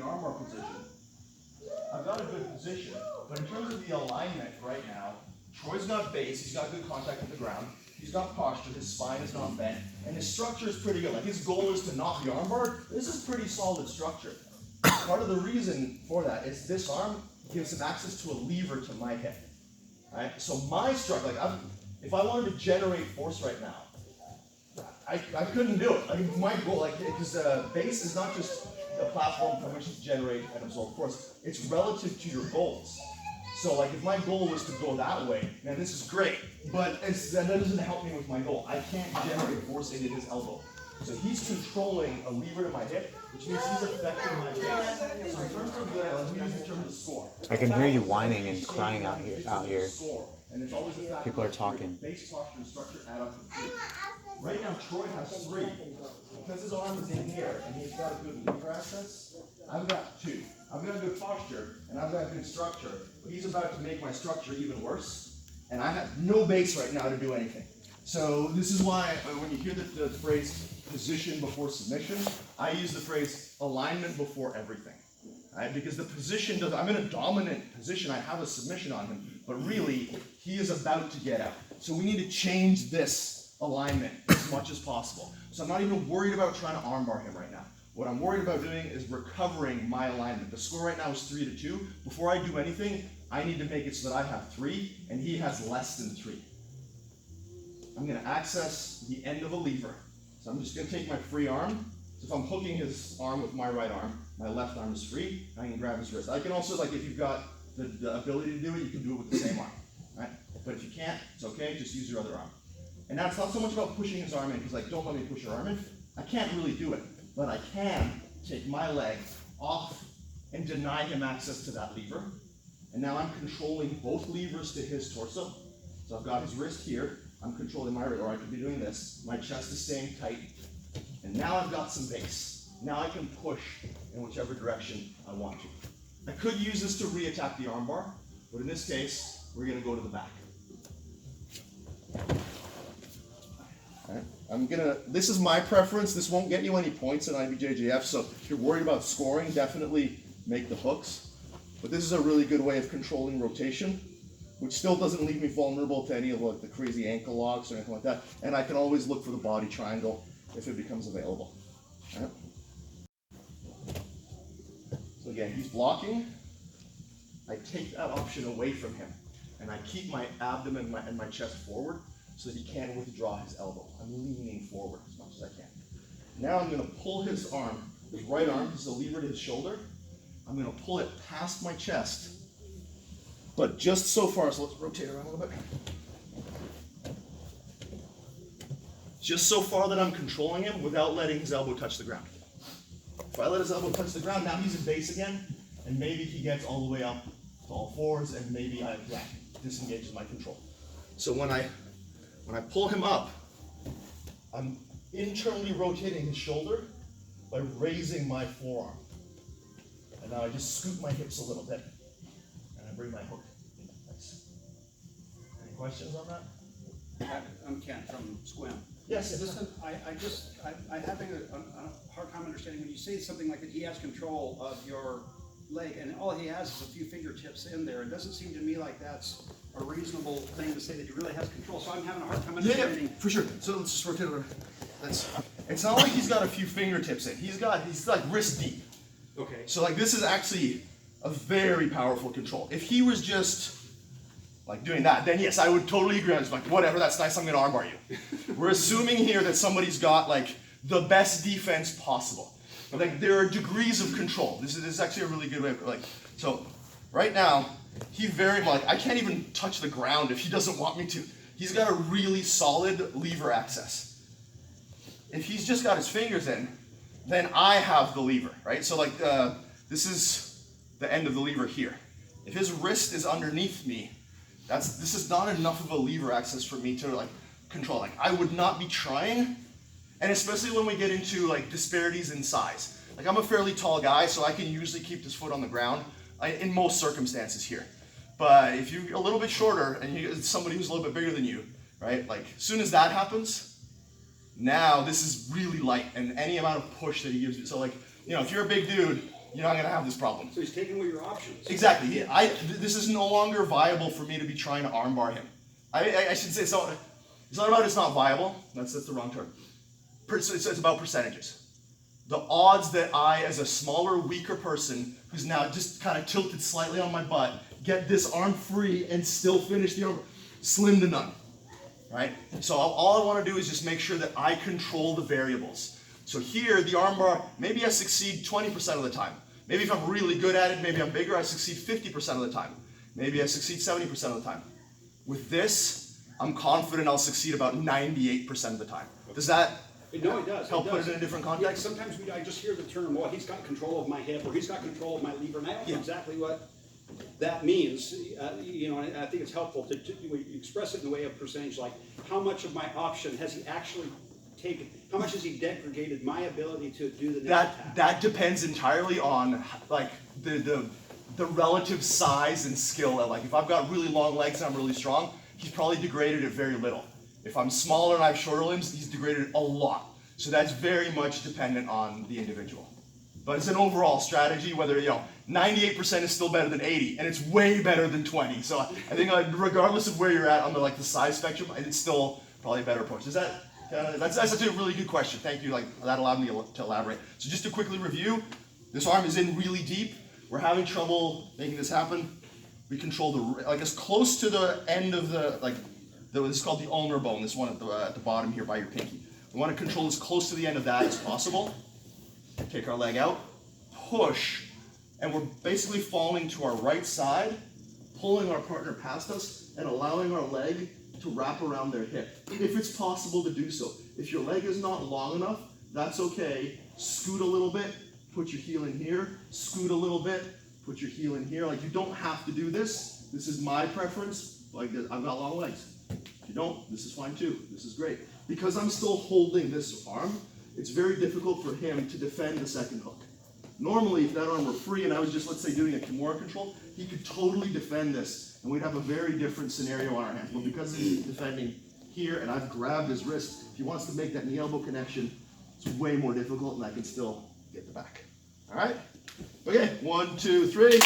the armbar position, I've got a good position, but in terms of the alignment right now, Troy's got base, he's got good contact with the ground, he's got posture, his spine is not bent, and his structure is pretty good. Like his goal is to not be armbarred. This is pretty solid structure. Part of the reason for that is this arm gives him access to a lever to my hip. Right? So my structure, like if I wanted to generate force right now, I couldn't do it. Like my goal, like because base is not just a platform from which to generate and absorb force. It's relative to your goals. So like if my goal was to go that way, man, this is great, but that doesn't help me with my goal. I can't generate force into his elbow. So he's controlling a lever to my hip, which means he's affecting my base. So in terms of in terms of score. I can hear you whining and crying out here. And it's always the fact People are talking. Base posture and structure add up to 3. Right now, Troy has 3. Because his arm is in here and he's got a good lever access, I've got 2. I've got good posture and I've got good structure, but he's about to make my structure even worse, and I have no base right now to do anything. So this is why when you hear the phrase position before submission, I use the phrase alignment before everything. Right? Because the position doesn't, I'm in a dominant position, I have a submission on him, but really, he is about to get out. So we need to change this alignment as much as possible. So I'm not even worried about trying to armbar him right now. What I'm worried about doing is recovering my alignment. The score right now is 3-2. Before I do anything, I need to make it so that I have 3 and he has less than 3. I'm going to access the end of a lever. So I'm just going to take my free arm. So if I'm hooking his arm with my right arm, my left arm is free. I can grab his wrist. I can also, like if you've got the ability to do it, you can do it with the same arm. Right? But if you can't, it's okay. Just use your other arm. And now it's not so much about pushing his arm in, because like, don't let me push your arm in. I can't really do it. But I can take my leg off and deny him access to that lever. And now I'm controlling both levers to his torso. So I've got his wrist here. I'm controlling my wrist, or I could be doing this. My chest is staying tight. And now I've got some base. Now I can push in whichever direction I want to. I could use this to re-attack the armbar, but in this case, we're going to go to the back. This is my preference. This won't get you any points in IBJJF, so if you're worried about scoring, definitely make the hooks. But this is a really good way of controlling rotation, which still doesn't leave me vulnerable to any of like the crazy ankle locks or anything like that. And I can always look for the body triangle if it becomes available. All right. So again, he's blocking. I take that option away from him, and I keep my abdomen and my chest forward, so that he can't withdraw his elbow. I'm leaning forward as much as I can. Now I'm going to pull his arm, his right arm, this is a lever to his shoulder. I'm going to pull it past my chest, but just so far, so let's rotate around a little bit. Just so far that I'm controlling him without letting his elbow touch the ground. If I let his elbow touch the ground, now he's in base again, and maybe he gets all the way up to all fours, and maybe I disengage my control. So when I pull him up, I'm internally rotating his shoulder by raising my forearm. And now I just scoop my hips a little bit, and I bring my hook into place. Any questions on that? I'm Ken from Squim. Yes. Listen, I'm having a hard time understanding when you say something like that. He has control of your leg, and all he has is a few fingertips in there. It doesn't seem to me like that's a reasonable thing to say that he really has control. So I'm having a hard time understanding. Yeah, for sure. So let's just rotate over. It's not like he's got a few fingertips in. He's like wrist deep. Okay. So like this is actually a very powerful control. If he was just like doing that, then yes, I would totally agree. I was like, whatever, that's nice, I'm gonna armbar you. We're assuming here that somebody's got like the best defense possible. Like there are degrees of control. This is actually a really good way of like, so right now, he very much, I can't even touch the ground if he doesn't want me to. He's got a really solid lever access. If he's just got his fingers in, then I have the lever, right? So like this is the end of the lever here. If his wrist is underneath me, this is not enough of a lever access for me to like control. Like I would not be trying, and especially when we get into like disparities in size. Like I'm a fairly tall guy, so I can usually keep this foot on the ground in most circumstances here. But if you're a little bit shorter and you're somebody who's a little bit bigger than you, right? Like as soon as that happens, now this is really light, and any amount of push that he gives you. So like, you know, if you're a big dude you're not gonna have this problem. So he's taking away your options. Exactly. This is no longer viable for me to be trying to armbar him. I should say, so it's not about it's not viable. That's the wrong term. It's about percentages. The odds that I, as a smaller, weaker person, who's now just kind of tilted slightly on my butt, get this arm free and still finish the arm, slim to none, right? So all I want to do is just make sure that I control the variables. So here, the armbar, maybe I succeed 20% of the time. Maybe if I'm really good at it, maybe I'm bigger, I succeed 50% of the time. Maybe I succeed 70% of the time. With this, I'm confident I'll succeed about 98% of the time. Does that No, it does. help put it in a different context? Yeah, sometimes I just hear the term, well, he's got control of my hip, or he's got control of my lever, and I don't know exactly what that means. You know, and I think it's helpful to express it in the way of percentage, like how much of my option has he actually taken, how much has he degraded my ability to do the next attack? That depends entirely on like the relative size and skill. Like if I've got really long legs and I'm really strong, he's probably degraded it very little. If I'm smaller and I have shorter limbs, he's degraded it a lot. So that's very much dependent on the individual. But it's an overall strategy, whether, 98% is still better than 80, and it's way better than 20. So I think regardless of where you're at on the size spectrum, it's still probably a better approach. Is that, that's actually a really good question. Thank you, that allowed me to elaborate. So just to quickly review, this arm is in really deep. We're having trouble making this happen. We control as close to the end of this is called the ulnar bone, this one at the bottom here by your pinky. We want to control as close to the end of that as possible. Take our leg out, push, and we're basically falling to our right side, pulling our partner past us, and allowing our leg to wrap around their hip, if it's possible to do so. If your leg is not long enough, that's okay. Scoot a little bit, put your heel in here, scoot a little bit, put your heel in here. Like, you don't have to do this. This is my preference. Like, I've got long legs. If you don't, this is fine too. This is great. Because I'm still holding this arm, it's very difficult for him to defend the second hook. Normally, if that arm were free and I was just, let's say, doing a Kimura control, he could totally defend this, and we'd have a very different scenario on our hands. But because he's defending here, and I've grabbed his wrist, if he wants to make that knee-elbow connection, it's way more difficult, and I can still get the back. All right? Okay, 1, 2, 3.